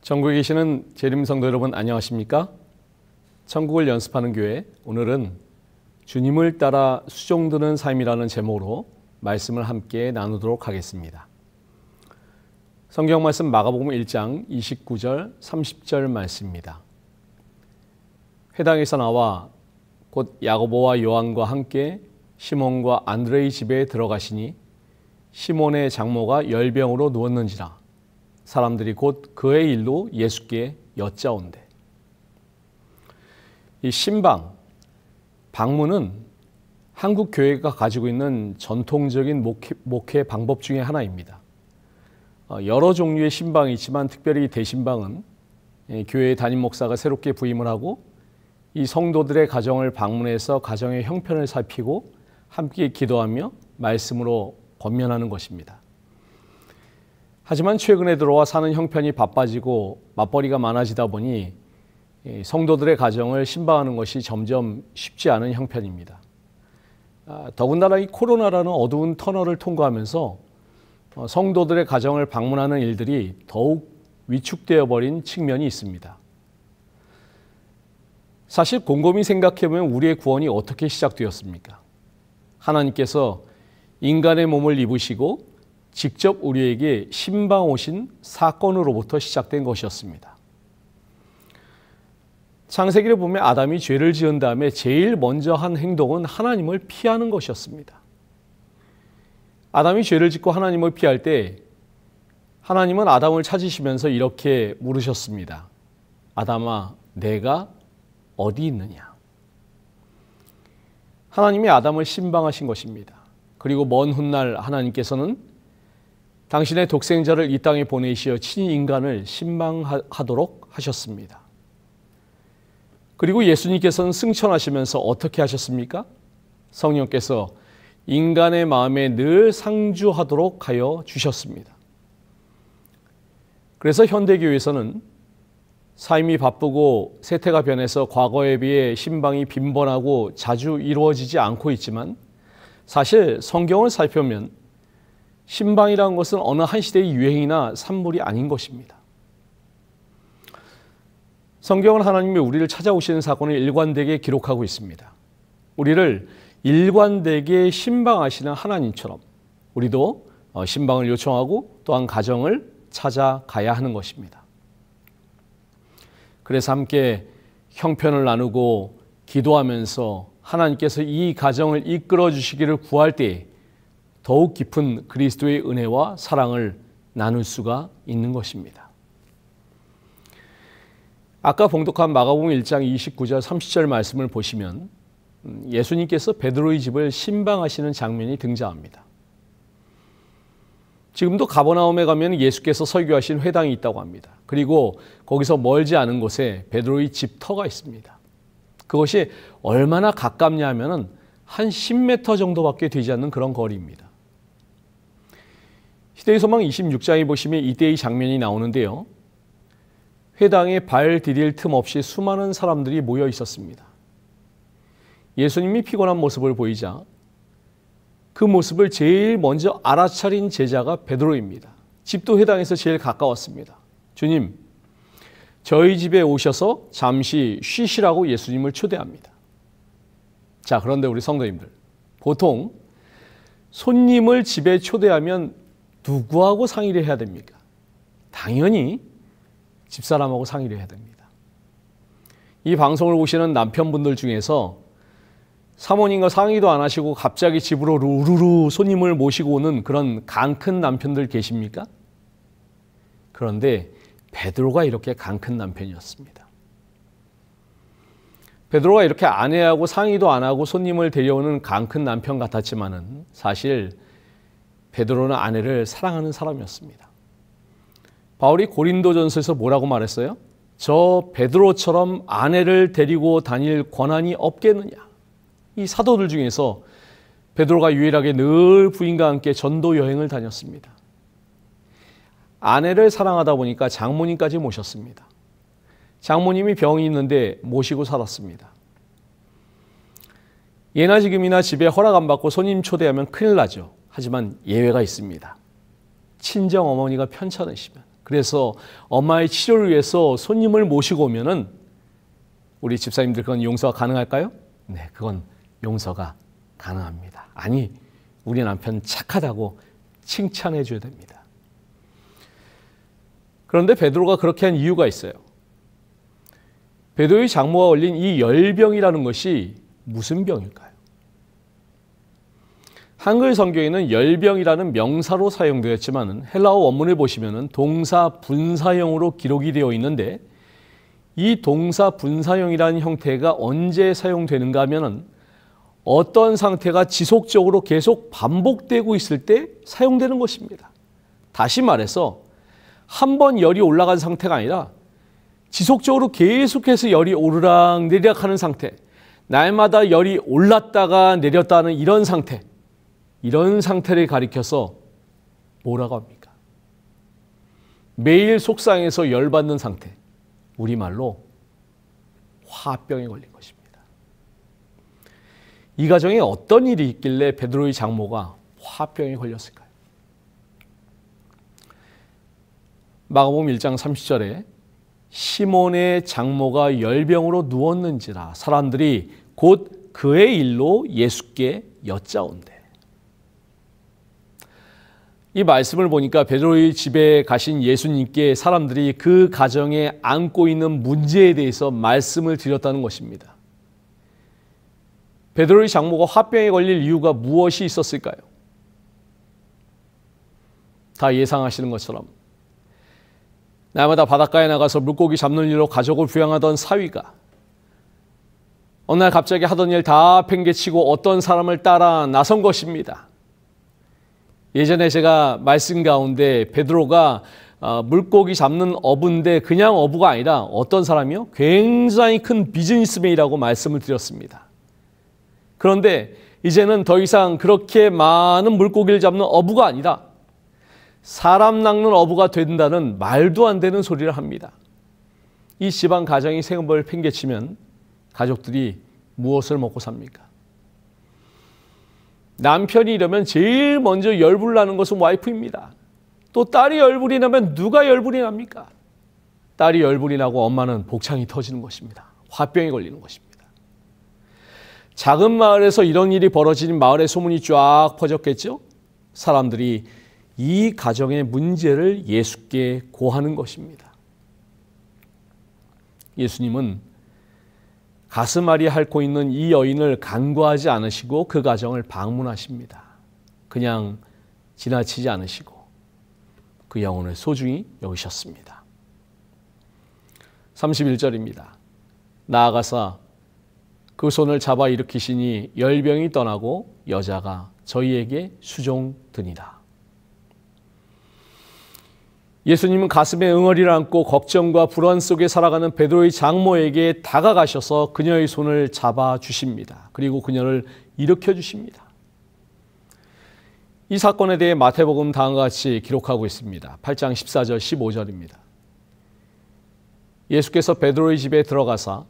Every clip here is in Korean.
전국에 계시는 재림 성도 여러분 안녕하십니까? 천국을 연습하는 교회, 오늘은 주님을 따라 수종드는 삶이라는 제목으로 말씀을 함께 나누도록 하겠습니다. 성경 말씀 마가복음 1장 29절 30절 말씀입니다. 회당에서 나와 곧 야고보와 요한과 함께 시몬과 안드레의 집에 들어가시니 시몬의 장모가 열병으로 누웠는지라 사람들이 곧 그의 일로 예수께 여짜온대. 이 신방, 방문은 한국 교회가 가지고 있는 전통적인 목회 방법 중에 하나입니다. 여러 종류의 신방이 있지만 특별히 대신방은 교회 담임 목사가 새롭게 부임을 하고 이 성도들의 가정을 방문해서 가정의 형편을 살피고 함께 기도하며 말씀으로 권면하는 것입니다. 하지만 최근에 들어와 사는 형편이 바빠지고 맞벌이가 많아지다 보니 성도들의 가정을 신방하는 것이 점점 쉽지 않은 형편입니다. 더군다나 이 코로나라는 어두운 터널을 통과하면서 성도들의 가정을 방문하는 일들이 더욱 위축되어 버린 측면이 있습니다. 사실 곰곰이 생각해보면 우리의 구원이 어떻게 시작되었습니까? 하나님께서 인간의 몸을 입으시고 직접 우리에게 신방 오신 사건으로부터 시작된 것이었습니다. 창세기를 보면 아담이 죄를 지은 다음에 제일 먼저 한 행동은 하나님을 피하는 것이었습니다. 아담이 죄를 짓고 하나님을 피할 때 하나님은 아담을 찾으시면서 이렇게 물으셨습니다. 아담아, 내가 어디 있느냐? 하나님이 아담을 신방하신 것입니다. 그리고 먼 훗날 하나님께서는 당신의 독생자를 이 땅에 보내시어 친히 인간을 신방하도록 하셨습니다. 그리고 예수님께서는 승천하시면서 어떻게 하셨습니까? 성령께서 인간의 마음에 늘 상주하도록 하여 주셨습니다. 그래서 현대교회에서는 삶이 바쁘고 세태가 변해서 과거에 비해 신방이 빈번하고 자주 이루어지지 않고 있지만 사실 성경을 살펴보면 신방이라는 것은 어느 한 시대의 유행이나 산물이 아닌 것입니다. 성경은 하나님이 우리를 찾아오시는 사건을 일관되게 기록하고 있습니다. 우리를 일관되게 신방하시는 하나님처럼 우리도 신방을 요청하고 또한 가정을 찾아가야 하는 것입니다. 그래서 함께 형편을 나누고 기도하면서 하나님께서 이 가정을 이끌어 주시기를 구할 때 더욱 깊은 그리스도의 은혜와 사랑을 나눌 수가 있는 것입니다. 아까 봉독한 마가복음 1장 29절 30절 말씀을 보시면 예수님께서 베드로의 집을 신방하시는 장면이 등장합니다. 지금도 가버나움에 가면 예수께서 설교하신 회당이 있다고 합니다. 그리고 거기서 멀지 않은 곳에 베드로의 집터가 있습니다. 그것이 얼마나 가깝냐 하면 한 10m 정도밖에 되지 않는 그런 거리입니다. 시대의 소망 26장에 보시면 이때의 장면이 나오는데요. 회당에 발 디딜 틈 없이 수많은 사람들이 모여 있었습니다. 예수님이 피곤한 모습을 보이자 그 모습을 제일 먼저 알아차린 제자가 베드로입니다. 집도 회당에서 제일 가까웠습니다. 주님, 저희 집에 오셔서 잠시 쉬시라고 예수님을 초대합니다. 자, 그런데 우리 성도님들, 보통 손님을 집에 초대하면 누구하고 상의를 해야 됩니까? 당연히 집사람하고 상의를 해야 됩니다. 이 방송을 보시는 남편분들 중에서 사모님과 상의도 안 하시고 갑자기 집으로 루루루 손님을 모시고 오는 그런 강 큰 남편들 계십니까? 그런데 베드로가 이렇게 강 큰 남편이었습니다. 베드로가 이렇게 아내하고 상의도 안 하고 손님을 데려오는 강 큰 남편 같았지만은 사실 베드로는 아내를 사랑하는 사람이었습니다. 바울이 고린도전서에서 뭐라고 말했어요? 저 베드로처럼 아내를 데리고 다닐 권한이 없겠느냐. 이 사도들 중에서 베드로가 유일하게 늘 부인과 함께 전도 여행을 다녔습니다. 아내를 사랑하다 보니까 장모님까지 모셨습니다. 장모님이 병이 있는데 모시고 살았습니다. 예나 지금이나 집에 허락 안 받고 손님 초대하면 큰일 나죠. 하지만 예외가 있습니다. 친정 어머니가 편찮으시면 그래서 엄마의 치료를 위해서 손님을 모시고 오면은 우리 집사님들 그건 용서가 가능할까요? 네, 그건 용서가 가능합니다. 아니, 우리 남편 착하다고 칭찬해 줘야 됩니다. 그런데 베드로가 그렇게 한 이유가 있어요. 베드로의 장모가 걸린 이 열병이라는 것이 무슨 병일까요? 한글 성경에는 열병이라는 명사로 사용되었지만 헬라어 원문을 보시면 동사 분사형으로 기록이 되어 있는데 이 동사 분사형이라는 형태가 언제 사용되는가 하면은 어떤 상태가 지속적으로 계속 반복되고 있을 때 사용되는 것입니다. 다시 말해서 한 번 열이 올라간 상태가 아니라 지속적으로 계속해서 열이 오르락 내리락 하는 상태, 날마다 열이 올랐다가 내렸다는 이런 상태, 이런 상태를 가리켜서 뭐라고 합니까? 매일 속상해서 열받는 상태, 우리말로 화병에 걸린 것입니다. 이 가정에 어떤 일이 있길래 베드로의 장모가 화병에 걸렸을까요? 마가복음 1장 30절에 시몬의 장모가 열병으로 누웠는지라 사람들이 곧 그의 일로 예수께 여짜온대. 이 말씀을 보니까 베드로의 집에 가신 예수님께 사람들이 그 가정에 안고 있는 문제에 대해서 말씀을 드렸다는 것입니다. 베드로의 장모가 화병에 걸릴 이유가 무엇이 있었을까요? 다 예상하시는 것처럼 날마다 바닷가에 나가서 물고기 잡는 일로 가족을 부양하던 사위가 어느 날 갑자기 하던 일 다 팽개치고 어떤 사람을 따라 나선 것입니다. 예전에 제가 말씀 가운데 베드로가 물고기 잡는 어부인데 그냥 어부가 아니라 어떤 사람이요? 굉장히 큰 비즈니스맨이라고 말씀을 드렸습니다. 그런데 이제는 더 이상 그렇게 많은 물고기를 잡는 어부가 아니라 사람 낚는 어부가 된다는 말도 안 되는 소리를 합니다. 이 집안 가정이 생업을 팽개치면 가족들이 무엇을 먹고 삽니까? 남편이 이러면 제일 먼저 열불 나는 것은 와이프입니다. 또 딸이 열불이 나면 누가 열불이 납니까? 딸이 열불이 나고 엄마는 복창이 터지는 것입니다. 화병에 걸리는 것입니다. 작은 마을에서 이런 일이 벌어지는 마을의 소문이 쫙 퍼졌겠죠? 사람들이 이 가정의 문제를 예수께 고하는 것입니다. 예수님은 가슴앓이 앓고 있는 이 여인을 간과하지 않으시고 그 가정을 방문하십니다. 그냥 지나치지 않으시고 그 영혼을 소중히 여기셨습니다. 31절입니다. 나아가사 그 손을 잡아 일으키시니 열병이 떠나고 여자가 저희에게 수종드니라. 예수님은 가슴에 응어리를 안고 걱정과 불안 속에 살아가는 베드로의 장모에게 다가가셔서 그녀의 손을 잡아 주십니다. 그리고 그녀를 일으켜 주십니다. 이 사건에 대해 마태복음 다음과 같이 기록하고 있습니다. 8장 14절 15절입니다. 예수께서 베드로의 집에 들어가사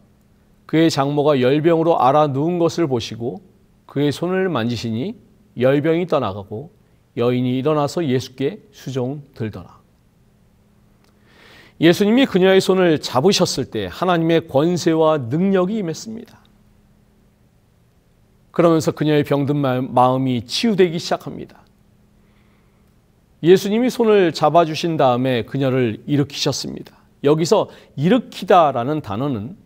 그의 장모가 열병으로 앓아 누운 것을 보시고 그의 손을 만지시니 열병이 떠나가고 여인이 일어나서 예수께 수종들더라. 예수님이 그녀의 손을 잡으셨을 때 하나님의 권세와 능력이 임했습니다. 그러면서 그녀의 병든 마음이 치유되기 시작합니다. 예수님이 손을 잡아주신 다음에 그녀를 일으키셨습니다. 여기서 일으키다라는 단어는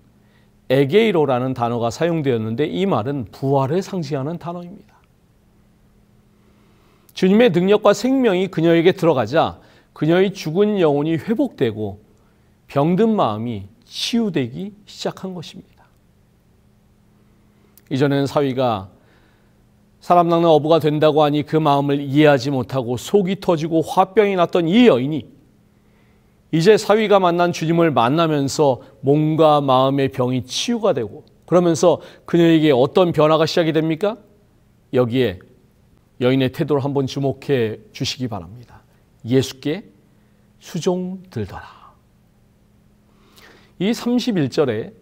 에게이로라는 단어가 사용되었는데 이 말은 부활을 상징하는 단어입니다. 주님의 능력과 생명이 그녀에게 들어가자 그녀의 죽은 영혼이 회복되고 병든 마음이 치유되기 시작한 것입니다. 이전에는 사위가 사람 낚는 어부가 된다고 하니 그 마음을 이해하지 못하고 속이 터지고 화병이 났던 이 여인이 이제 사위가 만난 주님을 만나면서 몸과 마음의 병이 치유가 되고 그러면서 그녀에게 어떤 변화가 시작이 됩니까? 여기에 여인의 태도를 한번 주목해 주시기 바랍니다. 예수께 수종들더라. 이 31절에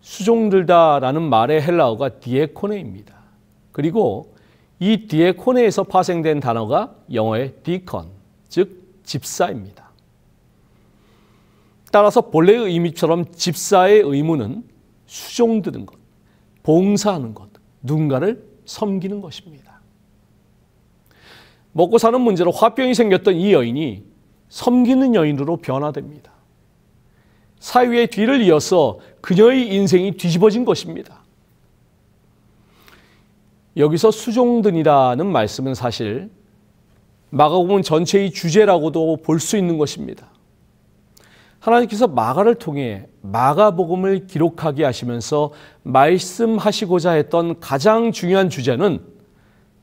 수종들다라는 말의 헬라어가 디에코네입니다. 그리고 이 디에코네에서 파생된 단어가 영어의 디컨, 즉 집사입니다. 따라서 본래의 의미처럼 집사의 의무는 수종드는 것, 봉사하는 것, 누군가를 섬기는 것입니다. 먹고 사는 문제로 화병이 생겼던 이 여인이 섬기는 여인으로 변화됩니다. 사위의 뒤를 이어서 그녀의 인생이 뒤집어진 것입니다. 여기서 수종든이라는 말씀은 사실 마가복음 전체의 주제라고도 볼 수 있는 것입니다. 하나님께서 마가를 통해 마가복음을 기록하게 하시면서 말씀하시고자 했던 가장 중요한 주제는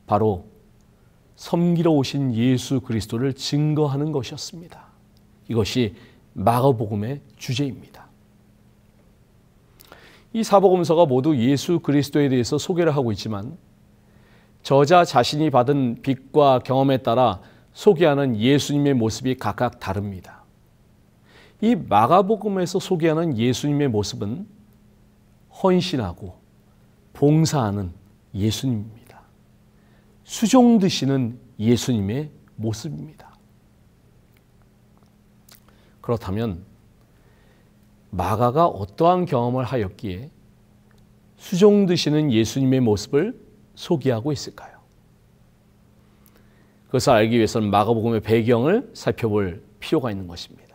바로 섬기러 오신 예수 그리스도를 증거하는 것이었습니다. 이것이 마가복음의 주제입니다. 이 사복음서가 모두 예수 그리스도에 대해서 소개를 하고 있지만 저자 자신이 받은 빛과 경험에 따라 소개하는 예수님의 모습이 각각 다릅니다. 이 마가복음에서 소개하는 예수님의 모습은 헌신하고 봉사하는 예수님입니다. 수종드시는 예수님의 모습입니다. 그렇다면 마가가 어떠한 경험을 하였기에 수종드시는 예수님의 모습을 소개하고 있을까요? 그것을 알기 위해서는 마가복음의 배경을 살펴볼 필요가 있는 것입니다.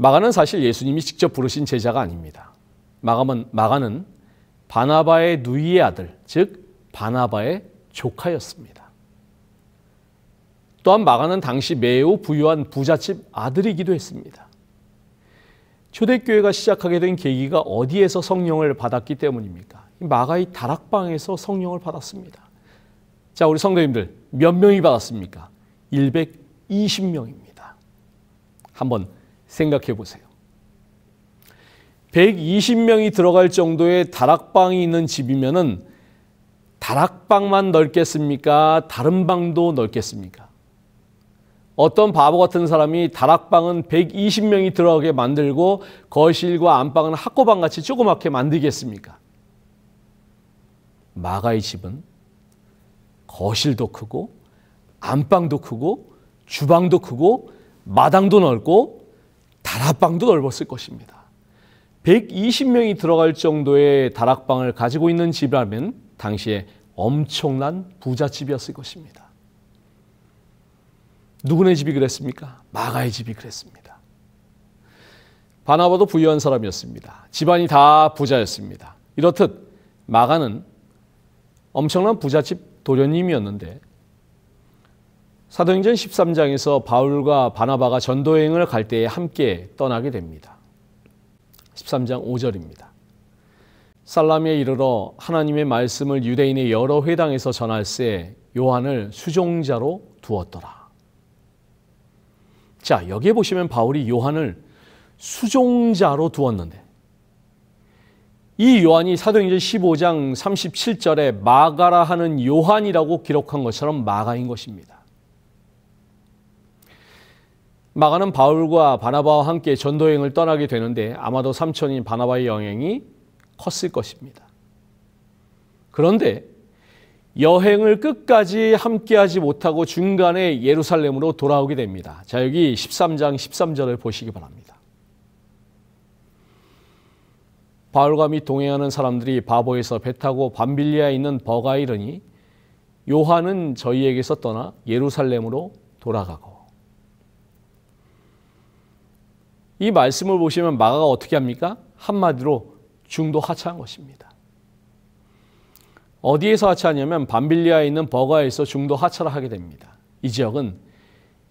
마가는 사실 예수님이 직접 부르신 제자가 아닙니다. 마가는 바나바의 누이의 아들, 즉 바나바의 조카였습니다. 또한 마가는 당시 매우 부유한 부잣집 아들이기도 했습니다. 초대교회가 시작하게 된 계기가 어디에서 성령을 받았기 때문입니까? 마가의 다락방에서 성령을 받았습니다. 자, 우리 성도님들 몇 명이 받았습니까? 120명입니다. 한번 생각해 보세요. 120명이 들어갈 정도의 다락방이 있는 집이면은 다락방만 넓겠습니까? 다른 방도 넓겠습니까? 어떤 바보 같은 사람이 다락방은 120명이 들어가게 만들고 거실과 안방은 학고방 같이 조그맣게 만들겠습니까? 마가의 집은 거실도 크고 안방도 크고 주방도 크고 마당도 넓고 다락방도 넓었을 것입니다. 120명이 들어갈 정도의 다락방을 가지고 있는 집이라면 당시에 엄청난 부잣집이었을 것입니다. 누구네 집이 그랬습니까? 마가의 집이 그랬습니다. 바나바도 부유한 사람이었습니다. 집안이 다 부자였습니다. 이렇듯 마가는 엄청난 부잣집 도련님이었는데 사도행전 13장에서 바울과 바나바가 전도여행을 갈 때에 함께 떠나게 됩니다. 13장 5절입니다. 살라미에 이르러 하나님의 말씀을 유대인의 여러 회당에서 전할세 요한을 수종자로 두었더라. 자, 여기에 보시면 바울이 요한을 수종자로 두었는데 이 요한이 사도행전 15장 37절에 마가라 하는 요한이라고 기록한 것처럼 마가인 것입니다. 마가는 바울과 바나바와 함께 전도여행을 떠나게 되는데 아마도 삼촌인 바나바의 영향이 컸을 것입니다. 그런데 여행을 끝까지 함께하지 못하고 중간에 예루살렘으로 돌아오게 됩니다. 자, 여기 13장 13절을 보시기 바랍니다. 바울과 및 동행하는 사람들이 바보에서 배 타고 밤빌리아에 있는 버가에 이르니 요한은 저희에게서 떠나 예루살렘으로 돌아가고. 이 말씀을 보시면 마가가 어떻게 합니까? 한마디로 중도 하차한 것입니다. 어디에서 하차하냐면 밤빌리아에 있는 버가에서 중도 하차를 하게 됩니다. 이 지역은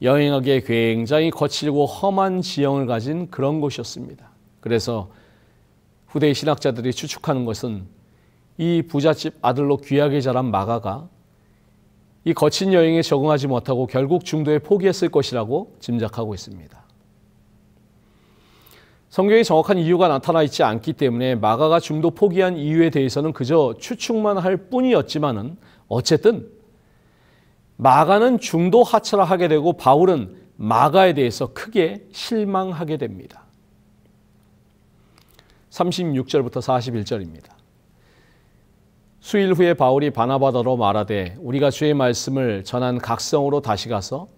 여행하기에 굉장히 거칠고 험한 지형을 가진 그런 곳이었습니다. 그래서 후대의 신학자들이 추측하는 것은 이 부잣집 아들로 귀하게 자란 마가가 이 거친 여행에 적응하지 못하고 결국 중도에 포기했을 것이라고 짐작하고 있습니다. 성경에 정확한 이유가 나타나 있지 않기 때문에 마가가 중도 포기한 이유에 대해서는 그저 추측만 할 뿐이었지만은 어쨌든 마가는 중도 하차를 하게 되고 바울은 마가에 대해서 크게 실망하게 됩니다. 36절부터 41절입니다. 수일 후에 바울이 바나바더러 말하되 우리가 주의 말씀을 전한 각성으로 다시 가서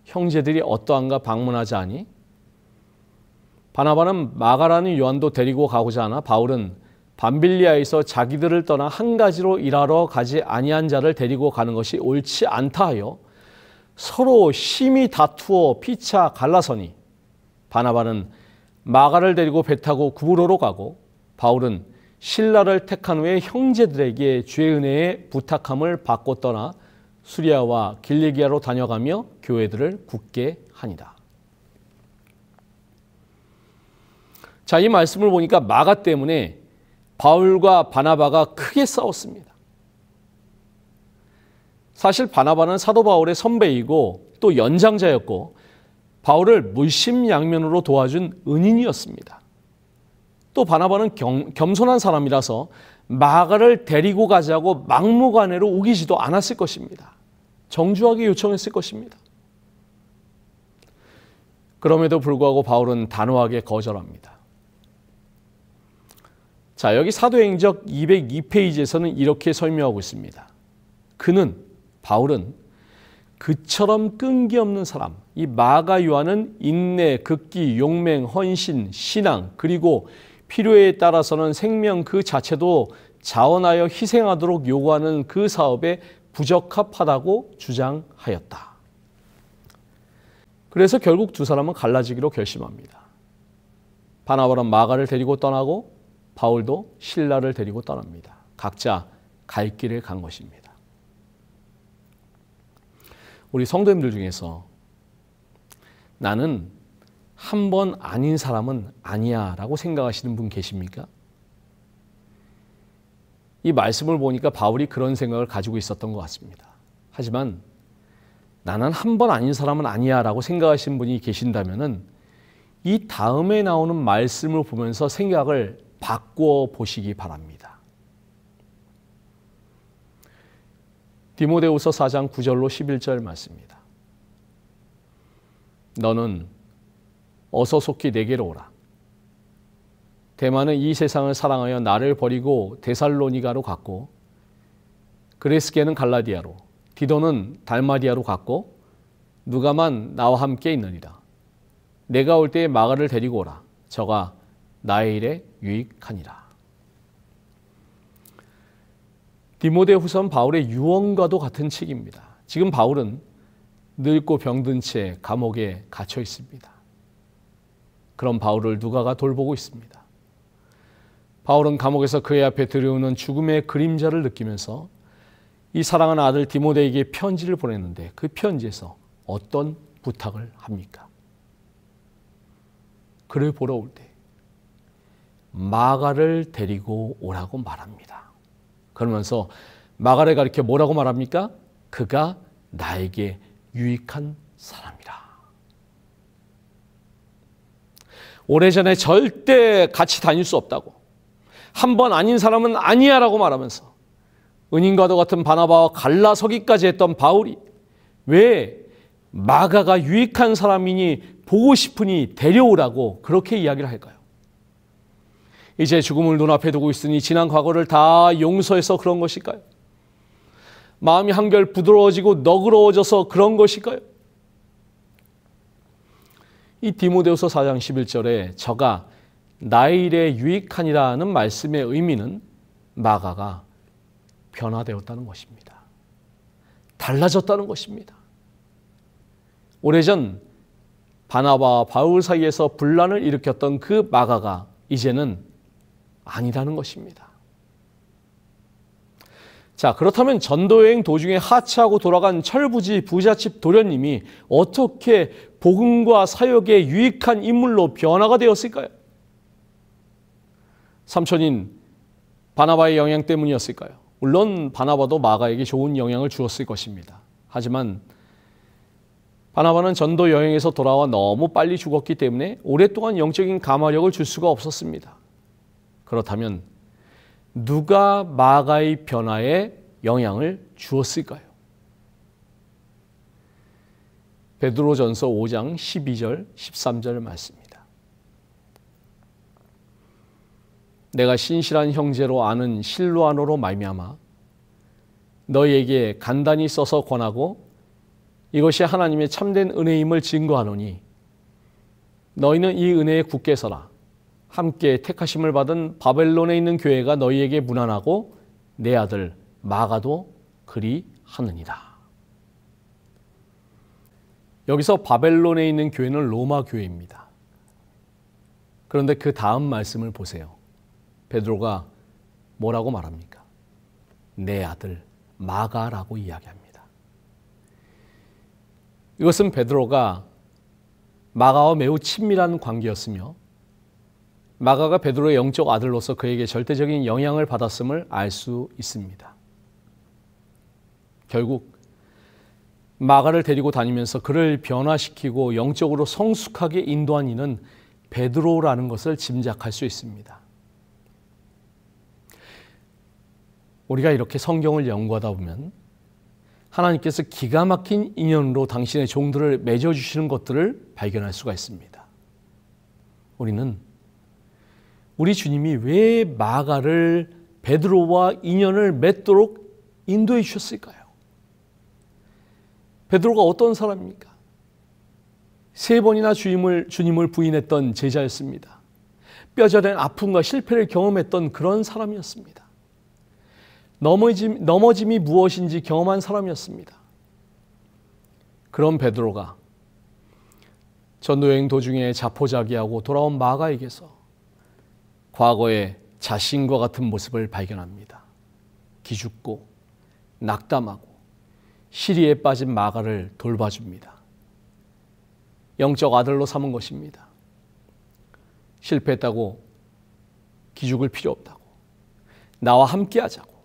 형제들이 어떠한가 방문하자 하니 바나바는 마가라는 요한도 데리고 가고자 하나 바울은 밤빌리아에서 자기들을 떠나 한 가지로 일하러 가지 아니한 자를 데리고 가는 것이 옳지 않다 하여 서로 심히 다투어 피차 갈라서니 바나바는 마가를 데리고 배 타고 구브로로 가고 바울은 실라를 택한 후에 형제들에게 주의 은혜에 부탁함을 받고 떠나 수리아와 길리기아로 다녀가며 교회들을 굳게 하니라. 자, 이 말씀을 보니까 마가 때문에 바울과 바나바가 크게 싸웠습니다. 사실 바나바는 사도 바울의 선배이고 또 연장자였고 바울을 물심양면으로 도와준 은인이었습니다. 또 바나바는 겸손한 사람이라서 마가를 데리고 가자고 막무가내로 우기지도 않았을 것입니다. 정중하게 요청했을 것입니다. 그럼에도 불구하고 바울은 단호하게 거절합니다. 자, 여기 사도행적 202페이지에서는 이렇게 설명하고 있습니다. 바울은 그처럼 끈기 없는 사람, 이 마가 요한은 인내, 극기, 용맹, 헌신, 신앙, 그리고 필요에 따라서는 생명 그 자체도 자원하여 희생하도록 요구하는 그 사업에 부적합하다고 주장하였다. 그래서 결국 두 사람은 갈라지기로 결심합니다. 바나바는 마가를 데리고 떠나고 바울도 실라를 데리고 떠납니다. 각자 갈 길을 간 것입니다. 우리 성도님들 중에서 나는 한 번 아닌 사람은 아니야 라고 생각하시는 분 계십니까? 이 말씀을 보니까 바울이 그런 생각을 가지고 있었던 것 같습니다. 하지만 나는 한 번 아닌 사람은 아니야 라고 생각하시는 분이 계신다면 이 다음에 나오는 말씀을 보면서 생각을 바꾸어 보시기 바랍니다. 디모데후서 4장 9절로 11절 말씀입니다. 너는 어서 속히 내게로 오라. 대마는 이 세상을 사랑하여 나를 버리고 데살로니가로 갔고 그레스게는 갈라디아로 디도는 달마디아로 갔고 누가만 나와 함께 있느니라. 내가 올 때에 마가를 데리고 오라. 저가 나의 일에 유익하니라. 디모데후서는 바울의 유언과도 같은 책입니다. 지금 바울은 늙고 병든 채 감옥에 갇혀 있습니다. 그럼 바울을 누가가 돌보고 있습니다. 바울은 감옥에서 그의 앞에 들여오는 죽음의 그림자를 느끼면서 이 사랑하는 아들 디모데에게 편지를 보냈는데 그 편지에서 어떤 부탁을 합니까? 그를 보러 올 때 마가를 데리고 오라고 말합니다. 그러면서 마가를 가리켜 뭐라고 말합니까? 그가 나에게 유익한 사람이라. 오래전에 절대 같이 다닐 수 없다고, 한 번 아닌 사람은 아니야 라고 말하면서 은인과도 같은 바나바와 갈라서기까지 했던 바울이 왜 마가가 유익한 사람이니 보고 싶으니 데려오라고 그렇게 이야기를 할까요? 이제 죽음을 눈앞에 두고 있으니 지난 과거를 다 용서해서 그런 것일까요? 마음이 한결 부드러워지고 너그러워져서 그런 것일까요? 이 디모데후서 4장 11절에 저가 나의 일에 유익하니라는 말씀의 의미는 마가가 변화되었다는 것입니다. 달라졌다는 것입니다. 오래전 바나바와 바울 사이에서 분란을 일으켰던 그 마가가 이제는 아니라는 것입니다. 자, 그렇다면 전도여행 도중에 하차하고 돌아간 철부지 부잣집 도련님이 어떻게 복음과 사역에 유익한 인물로 변화가 되었을까요? 삼촌인 바나바의 영향 때문이었을까요? 물론 바나바도 마가에게 좋은 영향을 주었을 것입니다. 하지만 바나바는 전도 여행에서 돌아와 너무 빨리 죽었기 때문에 오랫동안 영적인 감화력을 줄 수가 없었습니다. 그렇다면 누가 마가의 변화에 영향을 주었을까요? 베드로전서 5장 12절 13절 말씀입니다. 내가 신실한 형제로 아는 실로아노로 말미암아 너희에게 간단히 써서 권하고 이것이 하나님의 참된 은혜임을 증거하노니 너희는 이 은혜에 굳게 서라. 함께 택하심을 받은 바벨론에 있는 교회가 너희에게 문안하고 내 아들 마가도 그리하느니라. 여기서 바벨론에 있는 교회는 로마 교회입니다. 그런데 그 다음 말씀을 보세요. 베드로가 뭐라고 말합니까? 내 아들 마가라고 이야기합니다. 이것은 베드로가 마가와 매우 친밀한 관계였으며 마가가 베드로의 영적 아들로서 그에게 절대적인 영향을 받았음을 알 수 있습니다. 결국 마가를 데리고 다니면서 그를 변화시키고 영적으로 성숙하게 인도한 이는 베드로라는 것을 짐작할 수 있습니다. 우리가 이렇게 성경을 연구하다 보면 하나님께서 기가 막힌 인연으로 당신의 종들을 맺어주시는 것들을 발견할 수가 있습니다. 우리는 우리 주님이 왜 마가를 베드로와 인연을 맺도록 인도해 주셨을까요? 베드로가 어떤 사람입니까? 3번이나 주님을 부인했던 제자였습니다. 뼈저린 아픔과 실패를 경험했던 그런 사람이었습니다. 넘어짐이 무엇인지 경험한 사람이었습니다. 그런 베드로가 전도여행 도중에 자포자기하고 돌아온 마가에게서 과거의 자신과 같은 모습을 발견합니다. 기죽고 낙담하고 시리에 빠진 마가를 돌봐줍니다. 영적 아들로 삼은 것입니다. 실패했다고 기죽을 필요 없다고, 나와 함께 하자고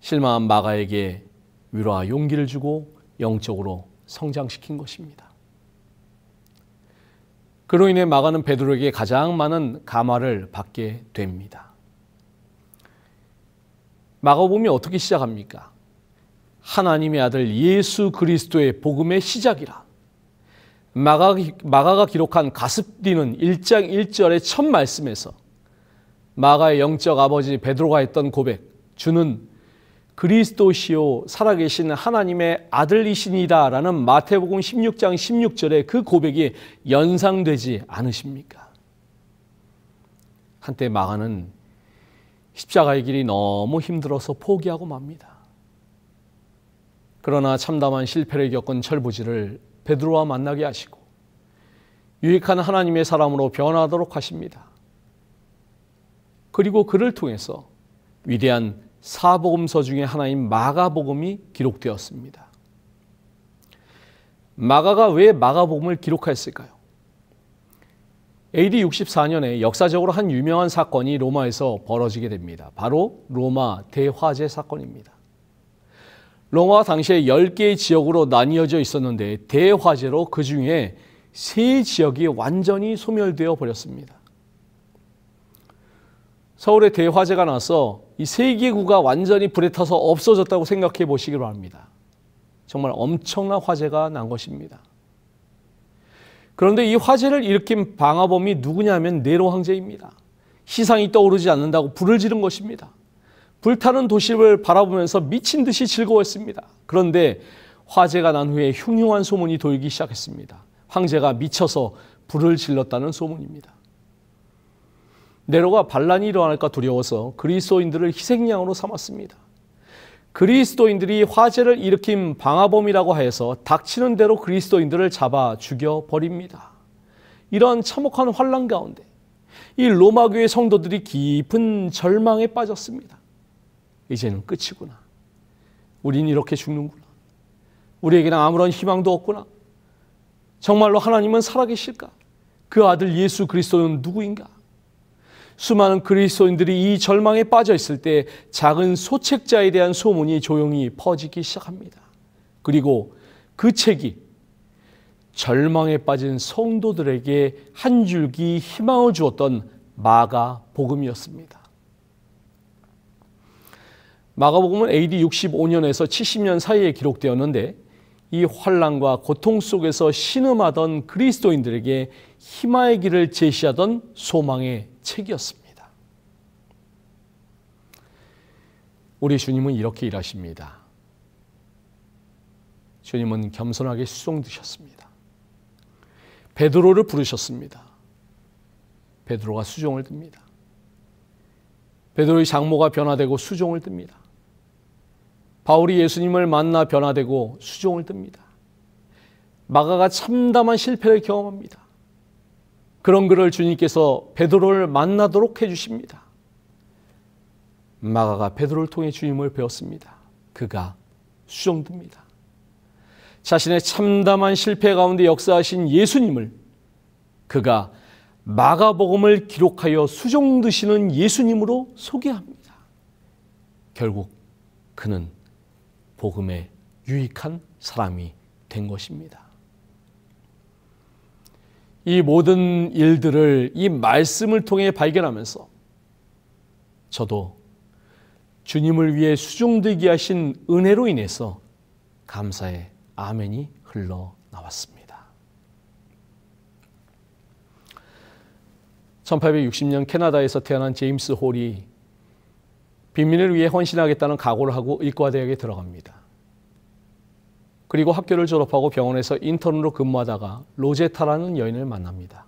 실망한 마가에게 위로와 용기를 주고 영적으로 성장시킨 것입니다. 그로 인해 마가는 베드로에게 가장 많은 감화를 받게 됩니다. 마가복음이 어떻게 시작합니까? 하나님의 아들 예수 그리스도의 복음의 시작이라. 마가가 기록한 가슴 뛰는 1장 1절의 첫 말씀에서 마가의 영적 아버지 베드로가 했던 고백, 주는 그리스도시요 살아계신 하나님의 아들이시니라 라는 마태복음 16장 16절의 그 고백이 연상되지 않으십니까? 한때 마가는 십자가의 길이 너무 힘들어서 포기하고 맙니다. 그러나 참담한 실패를 겪은 철부지를 베드로와 만나게 하시고 유익한 하나님의 사람으로 변화하도록 하십니다. 그리고 그를 통해서 위대한 사복음서 중에 하나인 마가복음이 기록되었습니다. 마가가 왜 마가복음을 기록했을까요? AD 64년에 역사적으로 한 유명한 사건이 로마에서 벌어지게 됩니다. 바로 로마 대화재 사건입니다. 로마가 당시에 10개의 지역으로 나뉘어져 있었는데 대화재로 그 중에 3지역이 완전히 소멸되어 버렸습니다. 서울에 대화재가 나서 이 3개 구가 완전히 불에 타서 없어졌다고 생각해 보시기 바랍니다. 정말 엄청난 화재가 난 것입니다. 그런데 이 화재를 일으킨 방화범이 누구냐면 네로 황제입니다. 시상이 떠오르지 않는다고 불을 지른 것입니다. 불타는 도시를 바라보면서 미친 듯이 즐거웠습니다. 그런데 화재가 난 후에 흉흉한 소문이 돌기 시작했습니다. 황제가 미쳐서 불을 질렀다는 소문입니다. 네로가 반란이 일어날까 두려워서 그리스도인들을 희생양으로 삼았습니다. 그리스도인들이 화재를 일으킨 방화범이라고 해서 닥치는 대로 그리스도인들을 잡아 죽여버립니다. 이런 참혹한 환난 가운데 이 로마교회 성도들이 깊은 절망에 빠졌습니다. 이제는 끝이구나. 우린 이렇게 죽는구나. 우리에게는 아무런 희망도 없구나. 정말로 하나님은 살아계실까? 그 아들 예수 그리스도는 누구인가? 수많은 그리스도인들이 이 절망에 빠져 있을 때 작은 소책자에 대한 소문이 조용히 퍼지기 시작합니다. 그리고 그 책이 절망에 빠진 성도들에게 한 줄기 희망을 주었던 마가복음이었습니다. 마가복음은 AD 65년에서 70년 사이에 기록되었는데 이 환난과 고통 속에서 신음하던 그리스도인들에게 희망의 길을 제시하던 소망의 책이었습니다. 우리 주님은 이렇게 일하십니다. 주님은 겸손하게 수종드셨습니다. 베드로를 부르셨습니다. 베드로가 수종을 듭니다. 베드로의 장모가 변화되고 수종을 듭니다. 바울이 예수님을 만나 변화되고 수종을 듭니다. 마가가 참담한 실패를 경험합니다. 그런 그를 주님께서 베드로를 만나도록 해주십니다. 마가가 베드로를 통해 주님을 배웠습니다. 그가 수종듭니다. 자신의 참담한 실패 가운데 역사하신 예수님을 그가 마가복음을 기록하여 수종드시는 예수님으로 소개합니다. 결국 그는 복음에 유익한 사람이 된 것입니다. 이 모든 일들을 이 말씀을 통해 발견하면서 저도 주님을 위해 수종되게 하신 은혜로 인해서 감사의 아멘이 흘러나왔습니다. 1860년 캐나다에서 태어난 제임스 홀이 빈민을 위해 헌신하겠다는 각오를 하고 의과대학에 들어갑니다. 그리고 학교를 졸업하고 병원에서 인턴으로 근무하다가 로제타라는 여인을 만납니다.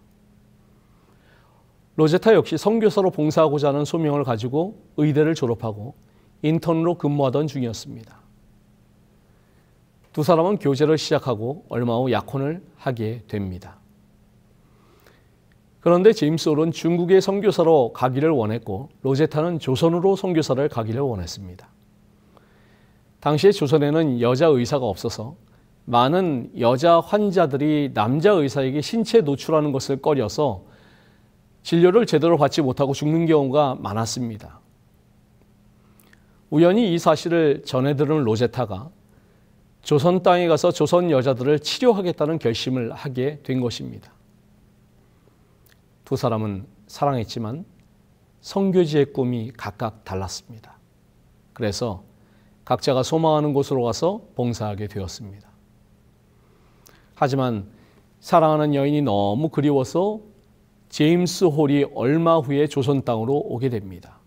로제타 역시 선교사로 봉사하고자 하는 소명을 가지고 의대를 졸업하고 인턴으로 근무하던 중이었습니다. 두 사람은 교제를 시작하고 얼마 후 약혼을 하게 됩니다. 그런데 제임스 홀은 중국의 선교사로 가기를 원했고 로제타는 조선으로 선교사를 가기를 원했습니다. 당시에 조선에는 여자 의사가 없어서 많은 여자 환자들이 남자 의사에게 신체 노출하는 것을 꺼려서 진료를 제대로 받지 못하고 죽는 경우가 많았습니다. 우연히 이 사실을 전해 들은 로제타가 조선 땅에 가서 조선 여자들을 치료하겠다는 결심을 하게 된 것입니다. 두 사람은 사랑했지만 선교지의 꿈이 각각 달랐습니다. 그래서 각자가 소망하는 곳으로 가서 봉사하게 되었습니다. 하지만 사랑하는 여인이 너무 그리워서 제임스 홀이 얼마 후에 조선 땅으로 오게 됩니다.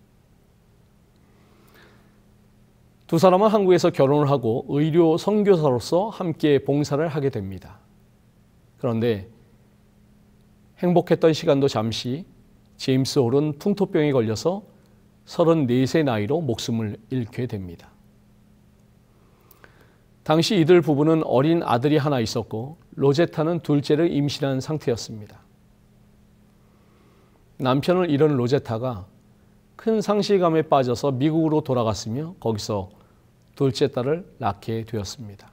두 사람은 한국에서 결혼을 하고 의료 선교사로서 함께 봉사를 하게 됩니다. 그런데 행복했던 시간도 잠시 제임스 홀은 풍토병에 걸려서 34세 나이로 목숨을 잃게 됩니다. 당시 이들 부부는 어린 아들이 하나 있었고 로제타는 둘째를 임신한 상태였습니다. 남편을 잃은 로제타가 큰 상실감에 빠져서 미국으로 돌아갔으며 거기서 둘째 딸을 낳게 되었습니다.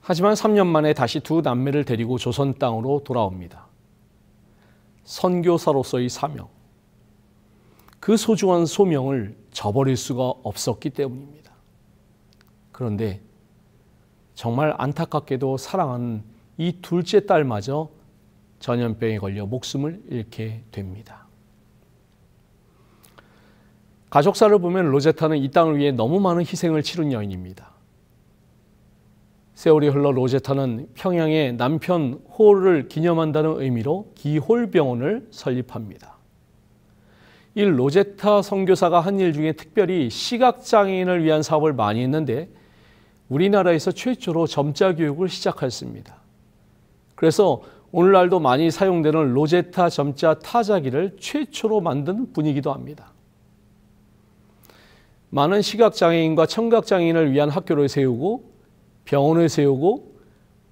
하지만 3년 만에 다시 두 남매를 데리고 조선 땅으로 돌아옵니다. 선교사로서의 사명, 그 소중한 소명을 저버릴 수가 없었기 때문입니다. 그런데 정말 안타깝게도 사랑하는 이 둘째 딸마저 전염병에 걸려 목숨을 잃게 됩니다. 가족사를 보면 로제타는 이 땅을 위해 너무 많은 희생을 치른 여인입니다. 세월이 흘러 로제타는 평양에 남편 홀을 기념한다는 의미로 기홀병원을 설립합니다. 이 로제타 선교사가 한 일 중에 특별히 시각장애인을 위한 사업을 많이 했는데 우리나라에서 최초로 점자 교육을 시작했습니다. 그래서 오늘날도 많이 사용되는 로제타 점자 타자기를 최초로 만든 분이기도 합니다. 많은 시각장애인과 청각장애인을 위한 학교를 세우고 병원을 세우고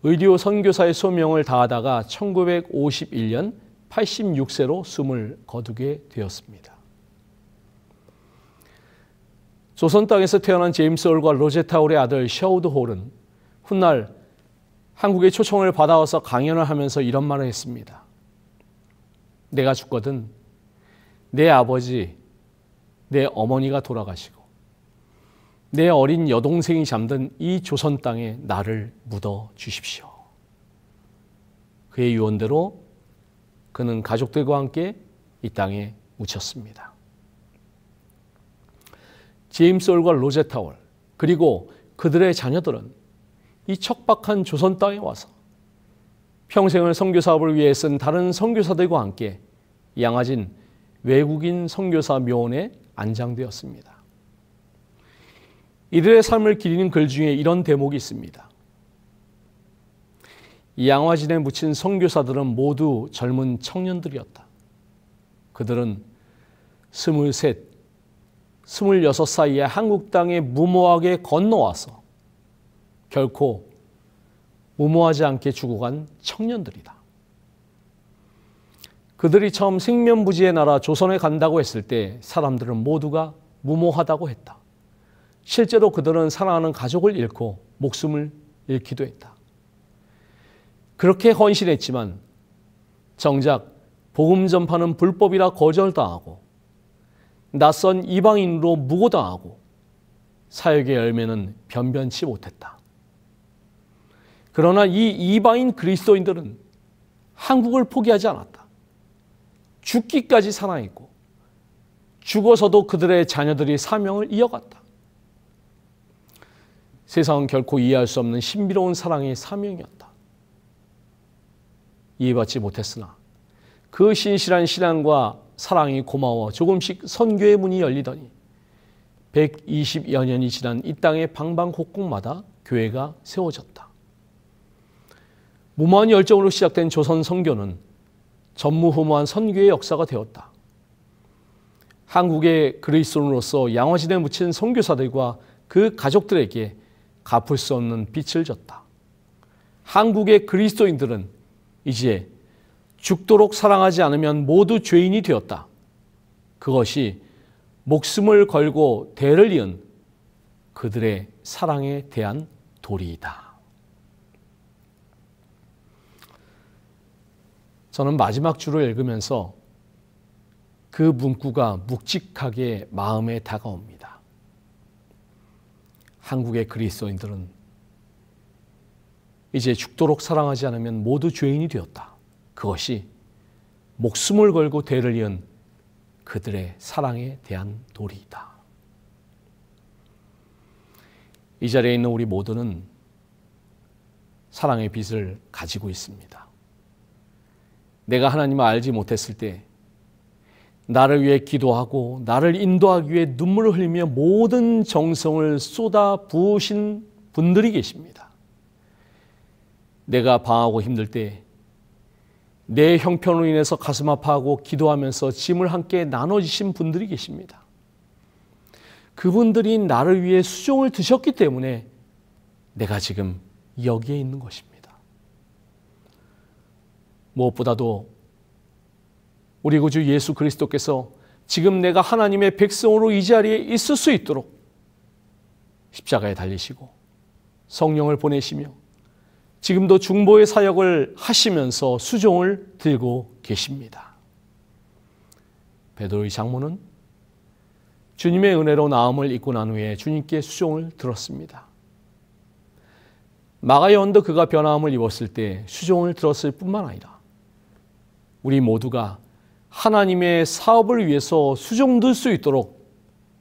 의료 선교사의 소명을 다하다가 1951년 86세로 숨을 거두게 되었습니다. 조선 땅에서 태어난 제임스 홀과 로제타 홀의 아들 셔우드 홀은 훗날 한국의 초청을 받아와서 강연을 하면서 이런 말을 했습니다. 내가 죽거든 내 아버지, 내 어머니가 돌아가시고 내 어린 여동생이 잠든 이 조선 땅에 나를 묻어 주십시오. 그의 유언대로 그는 가족들과 함께 이 땅에 묻혔습니다. 제임스 홀과 로제타 홀 그리고 그들의 자녀들은 이 척박한 조선 땅에 와서 평생을 선교 사업을 위해 쓴 다른 선교사들과 함께 양아진 외국인 선교사 묘원에 안장되었습니다. 이들의 삶을 기리는 글 중에 이런 대목이 있습니다. 이 양화진에 묻힌 선교사들은 모두 젊은 청년들이었다. 그들은 23, 26 사이에 한국 땅에 무모하게 건너와서 결코 무모하지 않게 죽어간 청년들이다. 그들이 처음 생면부지의 나라 조선에 간다고 했을 때 사람들은 모두가 무모하다고 했다. 실제로 그들은 사랑하는 가족을 잃고 목숨을 잃기도 했다. 그렇게 헌신했지만 정작 복음 전파는 불법이라 거절당하고 낯선 이방인으로 무고당하고 사역의 열매는 변변치 못했다. 그러나 이 이방인 그리스도인들은 한국을 포기하지 않았다. 죽기까지 사랑했고 죽어서도 그들의 자녀들이 사명을 이어갔다. 세상은 결코 이해할 수 없는 신비로운 사랑의 사명이었다. 이해받지 못했으나 그 신실한 신앙과 사랑이 고마워 조금씩 선교의 문이 열리더니 120여 년이 지난 이 땅의 방방곡곡마다 교회가 세워졌다. 무모한 열정으로 시작된 조선 선교는 전무후무한 선교의 역사가 되었다. 한국의 그리스도인으로서 양화진에 묻힌 선교사들과 그 가족들에게 갚을 수 없는 빚을 졌다. 한국의 그리스도인들은 이제 죽도록 사랑하지 않으면 모두 죄인이 되었다. 그것이 목숨을 걸고 대를 이은 그들의 사랑에 대한 도리이다. 저는 마지막 주를 읽으면서 그 문구가 묵직하게 마음에 다가옵니다. 한국의 그리스도인들은 이제 죽도록 사랑하지 않으면 모두 죄인이 되었다. 그것이 목숨을 걸고 대를 이은 그들의 사랑에 대한 도리이다. 이 자리에 있는 우리 모두는 사랑의 빚을 가지고 있습니다. 내가 하나님을 알지 못했을 때 나를 위해 기도하고 나를 인도하기 위해 눈물을 흘리며 모든 정성을 쏟아 부으신 분들이 계십니다. 내가 방황하고 힘들 때 내 형편으로 인해서 가슴 아파하고 기도하면서 짐을 함께 나눠주신 분들이 계십니다. 그분들이 나를 위해 수종을 드셨기 때문에 내가 지금 여기에 있는 것입니다. 무엇보다도 우리 구주 예수 그리스도께서 지금 내가 하나님의 백성으로 이 자리에 있을 수 있도록 십자가에 달리시고 성령을 보내시며 지금도 중보의 사역을 하시면서 수종을 들고 계십니다. 베드로의 장모는 주님의 은혜로 나음을 입고 난 후에 주님께 수종을 들었습니다. 마가의 언더 그가 변화함을 입었을 때 수종을 들었을 뿐만 아니라 우리 모두가 하나님의 사업을 위해서 수종들 수 있도록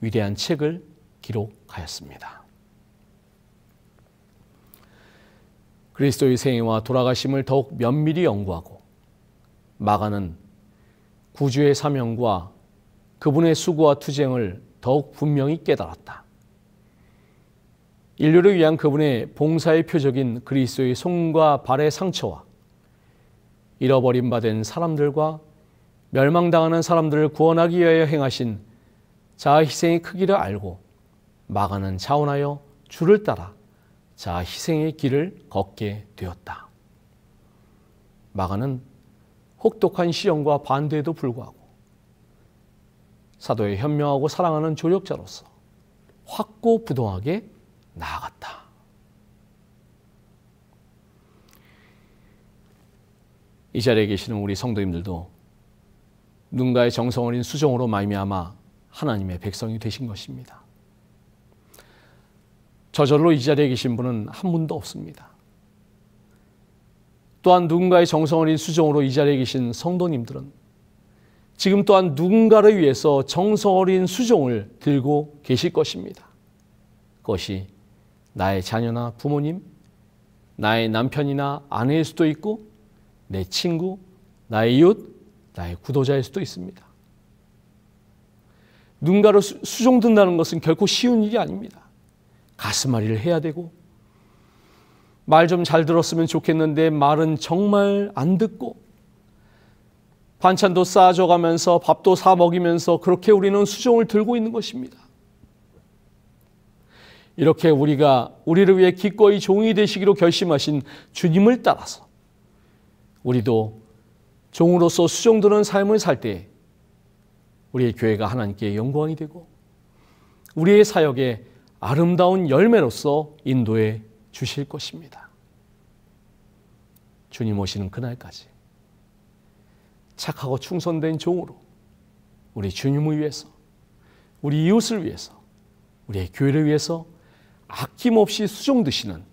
위대한 책을 기록하였습니다. 그리스도의 생애와 돌아가심을 더욱 면밀히 연구하고 마가는 구주의 사명과 그분의 수고와 투쟁을 더욱 분명히 깨달았다. 인류를 위한 그분의 봉사의 표적인 그리스도의 손과 발의 상처와 잃어버림 받은 사람들과 멸망당하는 사람들을 구원하기 위하여 행하신 자아 희생의 크기를 알고 마가는 자원하여 주를 따라 자아 희생의 길을 걷게 되었다. 마가는 혹독한 시험과 반대에도 불구하고 사도의 현명하고 사랑하는 조력자로서 확고부동하게 나아갔다. 이 자리에 계시는 우리 성도님들도 누군가의 정성 어린 수종으로 말미암아 하나님의 백성이 되신 것입니다. 저절로 이 자리에 계신 분은 한 분도 없습니다. 또한 누군가의 정성 어린 수종으로 이 자리에 계신 성도님들은 지금 또한 누군가를 위해서 정성 어린 수종을 들고 계실 것입니다. 그것이 나의 자녀나 부모님, 나의 남편이나 아내일 수도 있고 내 친구, 나의 이웃, 나의 구도자일 수도 있습니다. 누군가를 수종든다는 것은 결코 쉬운 일이 아닙니다. 가슴앓이를 해야 되고, 말 좀 잘 들었으면 좋겠는데 말은 정말 안 듣고, 반찬도 싸줘가면서 밥도 사 먹이면서 그렇게 우리는 수종을 들고 있는 것입니다. 이렇게 우리가 우리를 위해 기꺼이 종이 되시기로 결심하신 주님을 따라서 우리도 종으로서 수종드는 삶을 살 때 우리의 교회가 하나님께 영광이 되고 우리의 사역에 아름다운 열매로서 인도해 주실 것입니다. 주님 오시는 그날까지 착하고 충성된 종으로 우리 주님을 위해서, 우리 이웃을 위해서, 우리의 교회를 위해서 아낌없이 수종드시는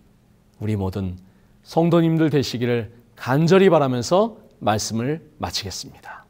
우리 모든 성도님들 되시기를 간절히 바라면서 말씀을 마치겠습니다.